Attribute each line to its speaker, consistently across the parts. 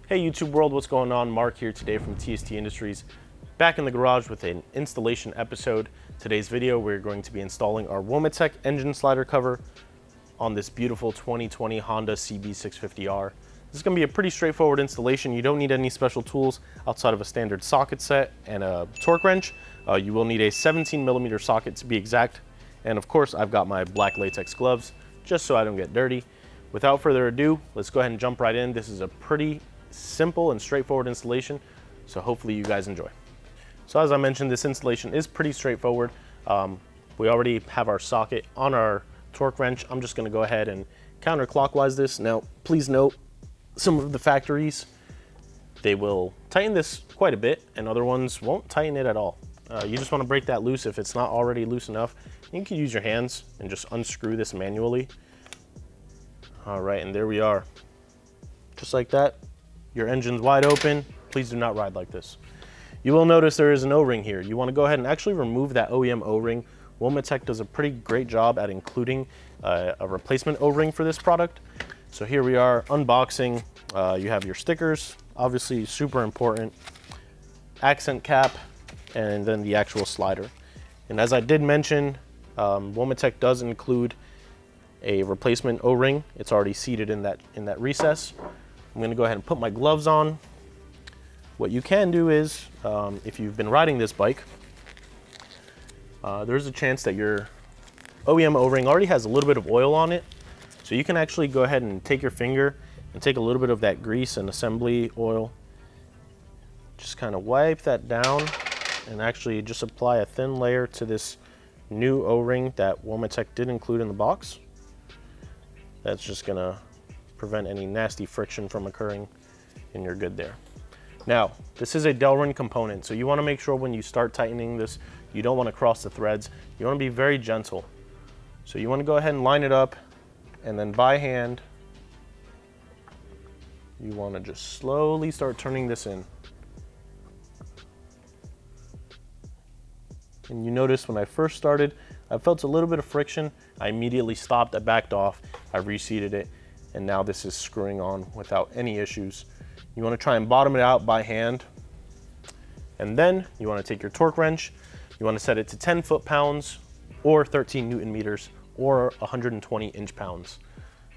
Speaker 1: Hey YouTube world, what's going on? Mark here today from TST Industries, back in the garage with an installation episode. Today's video, we're going to be installing our Womet-Tech engine slider cover on this beautiful 2020 Honda CB650R. This is going to be a pretty straightforward installation. You don't need any special tools outside of a standard socket set and a torque wrench. You will need a 17mm socket to be exact. And of course, I've got my black latex gloves just so I don't get dirty. Without further ado, let's go ahead and jump right in. This is a pretty simple and straightforward installation, so hopefully you guys enjoy. So as I mentioned, this installation is pretty straightforward. We already have our socket on our torque wrench. I'm just going to go ahead and counterclockwise this. Now, please note, some of the factories, they will tighten this quite a bit, and other ones won't tighten it at all. You just want to break that loose if it's not already loose enough. You can use your hands and just unscrew this manually. All right, and there we are. Just like that. Your engine's wide open. Please do not ride like this. You will notice there is an O-ring here. You want to go ahead and actually remove that OEM O-ring. Womet-Tech does a pretty great job at including a replacement O-ring for this product. So here we are unboxing. You have your stickers, obviously super important, accent cap, and then the actual slider. And as I did mention, Womet-Tech does include a replacement O-ring. It's already seated in that recess. I'm going to go ahead and put my gloves on. What you can do is, if you've been riding this bike, there's a chance that your OEM O-ring already has a little bit of oil on it. So you can actually go ahead and take your finger and take a little bit of that grease and assembly oil. Just kind of wipe that down and actually just apply a thin layer to this new O-ring that Womet-Tech did include in the box. That's just going to prevent any nasty friction from occurring, and you're good there. Now, this is a Delrin component, so you want to make sure when you start tightening this, you don't want to cross the threads. You want to be very gentle. So you want to go ahead and line it up, and then by hand, you want to just slowly start turning this in. And you notice when I first started, I felt a little bit of friction. I immediately stopped, I backed off, I reseated it, and now this is screwing on without any issues. You want to try and bottom it out by hand. And then you want to take your torque wrench. You want to set it to 10 foot-pounds or 13 Newton meters or 120 inch-pounds.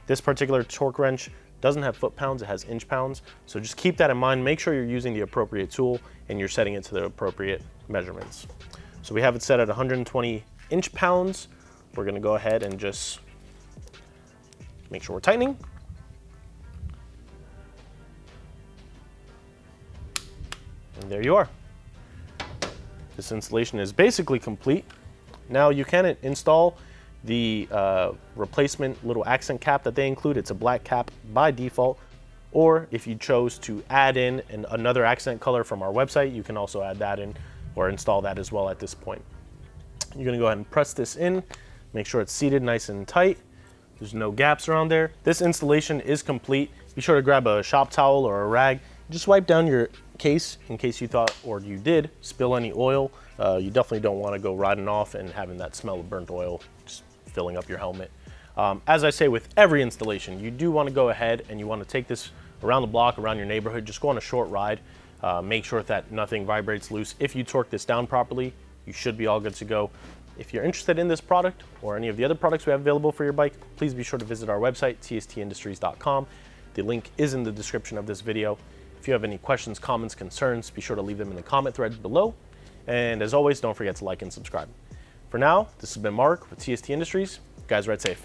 Speaker 1: This particular torque wrench doesn't have foot-pounds, it has inch-pounds. So just keep that in mind. Make sure you're using the appropriate tool and you're setting it to the appropriate measurements. So we have it set at 120 inch-pounds. We're going to go ahead and just make sure we're tightening. And there you are. This installation is basically complete. Now you can install the replacement little accent cap that they include. It's a black cap by default. Or if you chose to add in another accent color from our website, you can also add that in or install that as well at this point. You're going to go ahead and press this in. Make sure it's seated nice and tight. There's no gaps around there. This installation is complete. Be sure to grab a shop towel or a rag. Just wipe down your case in case you thought, or you did, spill any oil. You definitely don't want to go riding off and having that smell of burnt oil just filling up your helmet. As I say with every installation, you do want to go ahead and you want to take this around the block, around your neighborhood. Just go on a short ride. Make sure that nothing vibrates loose. If you torque this down properly, you should be all good to go. If you're interested in this product or any of the other products we have available for your bike, please be sure to visit our website, tstindustries.com. The link is in the description of this video. If you have any questions, comments, concerns, be sure to leave them in the comment thread below. And as always, don't forget to like and subscribe. For now, this has been Mark with TST Industries. You guys, ride safe.